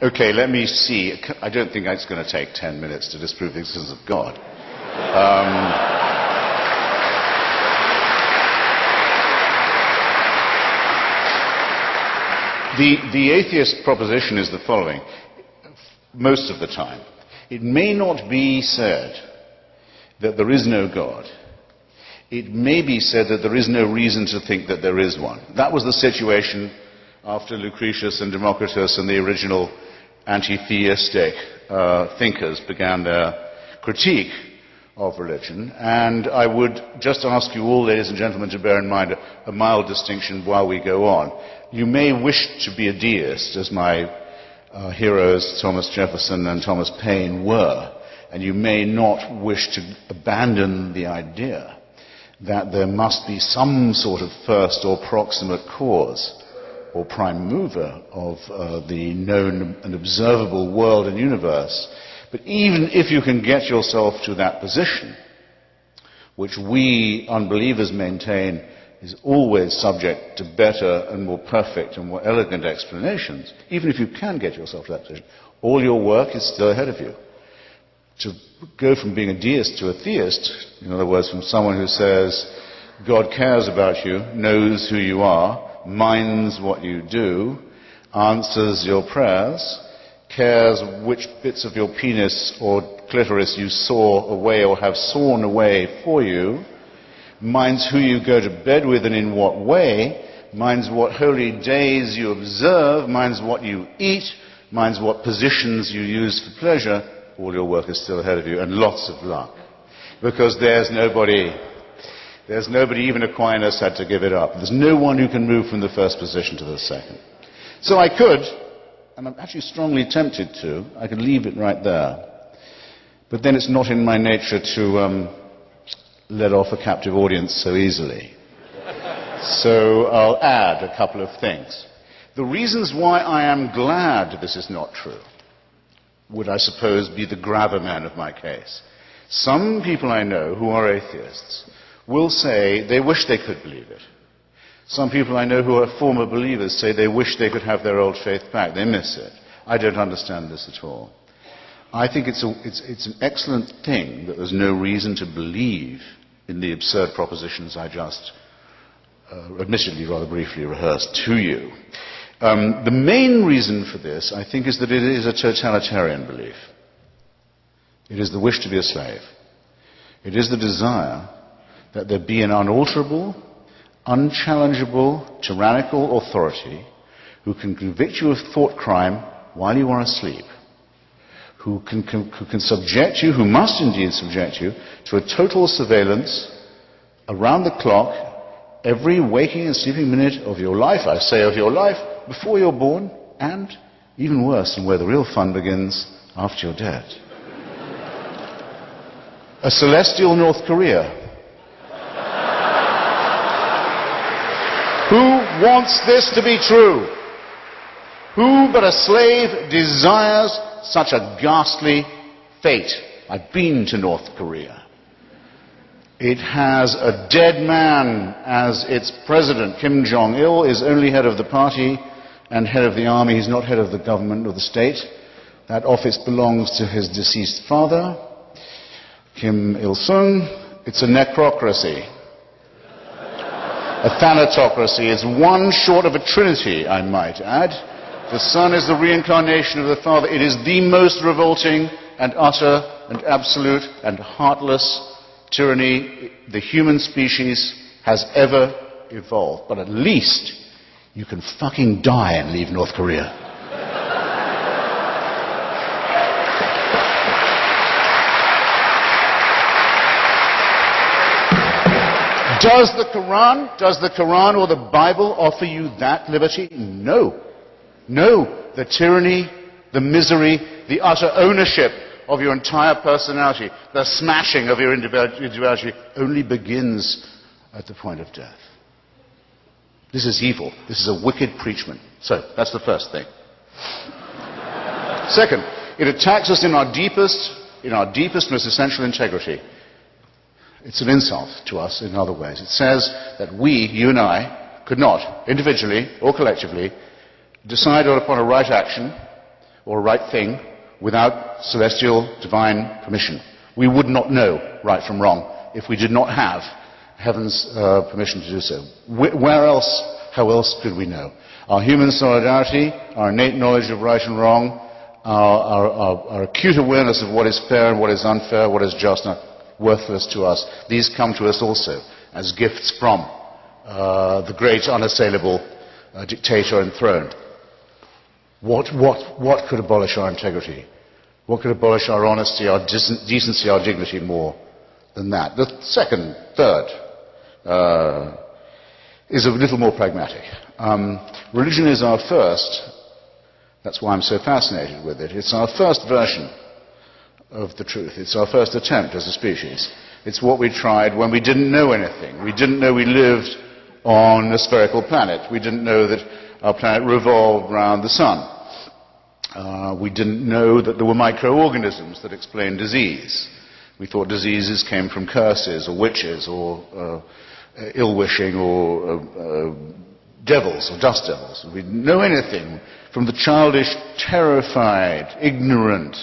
Okay, let me see. I don't think it's going to take 10 minutes to disprove the existence of God. The atheist proposition is the following. Most of the time, it may not be said that there is no God. It may be said that there is no reason to think that there is one. That was the situation after Lucretius and Democritus and the original anti-theistic thinkers began their critique of religion. And I would just ask you all, ladies and gentlemen, to bear in mind a mild distinction while we go on. You may wish to be a deist, as my heroes Thomas Jefferson and Thomas Paine were, and you may not wish to abandon the idea that there must be some sort of first or proximate cause or prime mover of the known and observable world and universe. But even if you can get yourself to that position, which we unbelievers maintain is always subject to better and more perfect and more elegant explanations, even if you can get yourself to that position, all your work is still ahead of you. To go from being a deist to a theist, in other words, from someone who says, God cares about you, knows who you are, minds what you do, answers your prayers, cares which bits of your penis or clitoris you saw away or have sawn away for you, minds who you go to bed with and in what way, minds what holy days you observe, minds what you eat, minds what positions you use for pleasure. All your work is still ahead of you, and lots of luck. Because there's nobody, even Aquinas had to give it up. There's no one who can move from the first position to the second. So I could, and I'm actually strongly tempted to, I could leave it right there. But then it's not in my nature to let off a captive audience so easily. So I'll add a couple of things. The reasons why I am glad this is not true would, I suppose, be the gravamen of my case. Some people I know who are atheists will say they wish they could believe it. Some people I know who are former believers say they wish they could have their old faith back. They miss it. I don't understand this at all. I think it's an excellent thing that there's no reason to believe in the absurd propositions I just, admittedly rather briefly, rehearsed to you. The main reason for this, I think, is that it is a totalitarian belief. It is the wish to be a slave. It is the desire that there be an unalterable, unchallengeable, tyrannical authority who can convict you of thought crime while you are asleep, who can subject you, who must indeed subject you, to a total surveillance around the clock, every waking and sleeping minute of your life, I say of your life, before you're born, and, even worse, and where the real fun begins, after you're dead. A celestial North Korea. Who wants this to be true? Who but a slave desires such a ghastly fate? I've been to North Korea. It has a dead man as its president. Kim Jong-il is only head of the party and head of the army. He's not head of the government or the state. That office belongs to his deceased father, Kim Il-sung. It's a necrocracy. A thanatocracy. It's one short of a trinity, I might add. The son is the reincarnation of the father. It is the most revolting and utter and absolute and heartless tyranny the human species has ever evolved. But at least you can fucking die and leave North Korea. Does the Quran or the Bible offer you that liberty? No. No. The tyranny, the misery, the utter ownership of your entire personality, the smashing of your individuality only begins at the point of death. This is evil. This is a wicked preachment. So, that's the first thing. Second, it attacks us in our deepest, most essential integrity. It's an insult to us in other ways. It says that we, you and I, could not, individually or collectively, decide upon a right action or right thing without celestial divine permission. We would not know right from wrong if we did not have heaven's permission to do so. Where else, how else could we know? Our human solidarity, our innate knowledge of right and wrong, our acute awareness of what is fair and what is unfair, what is just and worthless to us, these come to us also as gifts from the great unassailable dictator enthroned. What could abolish our integrity? What could abolish our honesty, our decency, our dignity more than that? The third, is a little more pragmatic. Religion is our first, that's why I'm so fascinated with it, it's our first version of the truth. It's our first attempt as a species. It's what we tried when we didn't know anything. We didn't know we lived on a spherical planet. We didn't know that our planet revolved around the sun. We didn't know that there were microorganisms that explained disease. We thought diseases came from curses or witches or ill-wishing or devils or dust devils. We didn't know anything from the childish, terrified, ignorant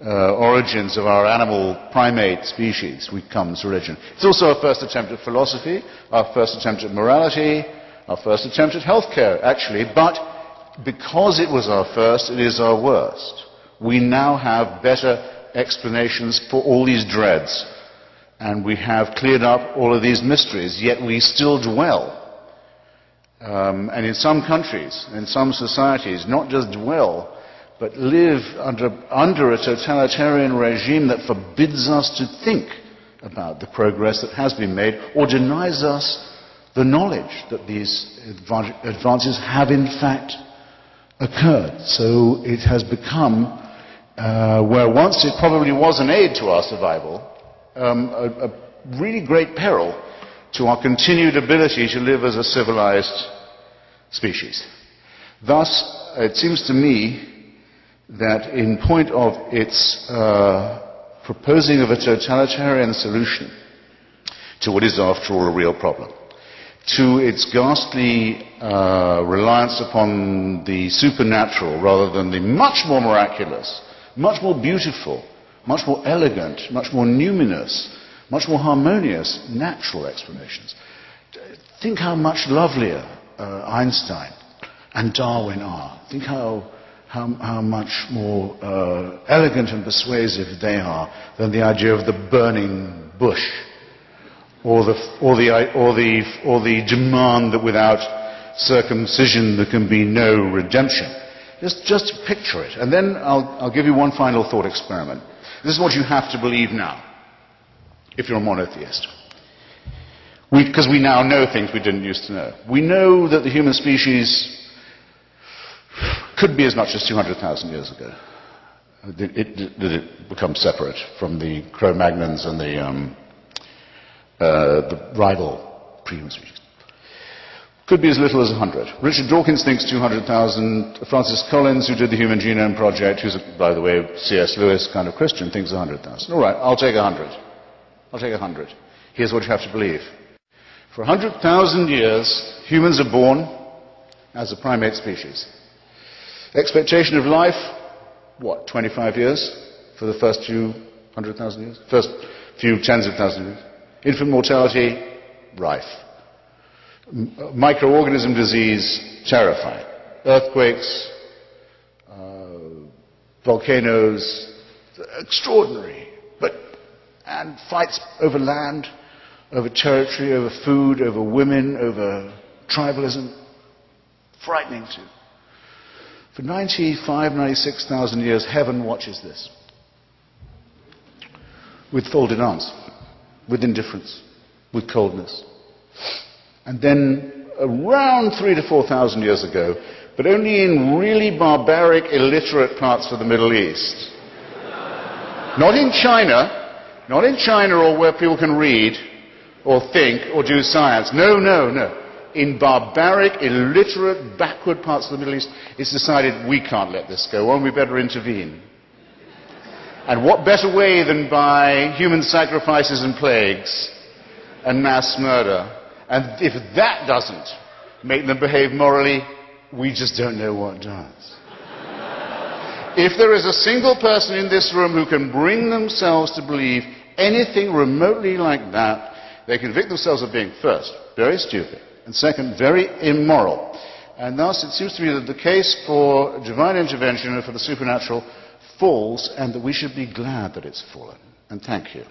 origins of our animal primate species. We come to religion. It's also our first attempt at philosophy, our first attempt at morality, our first attempt at healthcare, actually, but because it was our first, it is our worst. We now have better explanations for all these dreads, and we have cleared up all of these mysteries, yet we still dwell. And in some countries, in some societies, not just dwell, but live under a totalitarian regime that forbids us to think about the progress that has been made, or denies us the knowledge that these advances have in fact occurred. So it has become, where once it probably was an aid to our survival, a really great peril to our continued ability to live as a civilized species. Thus, it seems to me that in point of its proposing of a totalitarian solution to what is after all a real problem, to its ghastly reliance upon the supernatural rather than the much more miraculous, much more beautiful, much more elegant, much more numinous, much more harmonious natural explanations. Think how much lovelier Einstein and Darwin are. Think how much more elegant and persuasive they are than the idea of the burning bush, or the demand that without circumcision there can be no redemption. Just picture it. And then I'll give you one final thought experiment. This is what you have to believe now, if you're a monotheist. Because we now know things we didn't used to know. We know that the human species could be as much as 200,000 years ago. It becomes separate from the Cro-Magnons and the rival prehuman species. Could be as little as 100. Richard Dawkins thinks 200,000. Francis Collins, who did the Human Genome Project, who's, by the way, C.S. Lewis kind of Christian, thinks 100,000. All right, I'll take 100. I'll take 100. Here's what you have to believe. For 100,000 years, humans are born as a primate species. Expectation of life, what, 25 years for the first few 100,000 years? First few tens of thousands of years. Infant mortality, rife. Microorganism disease, terrifying. Earthquakes, volcanoes, extraordinary. And fights over land, over territory, over food, over women, over tribalism. Frightening too. For 96,000 years, heaven watches this. With folded arms, with indifference, with coldness. And then, around 3,000 to 4,000 years ago, but only in really barbaric, illiterate parts of the Middle East. Not in China or where people can read or think or do science. No. In barbaric, illiterate, backward parts of the Middle East, it's decided we can't let this go on, we better intervene. And what better way than by human sacrifices and plagues and mass murder? And if that doesn't make them behave morally, we just don't know what does. If there is a single person in this room who can bring themselves to believe anything remotely like that, they convict themselves of being, first, very stupid, and second, very immoral. And thus it seems to me that the case for divine intervention and for the supernatural falls, and that we should be glad that it's fallen. And thank you.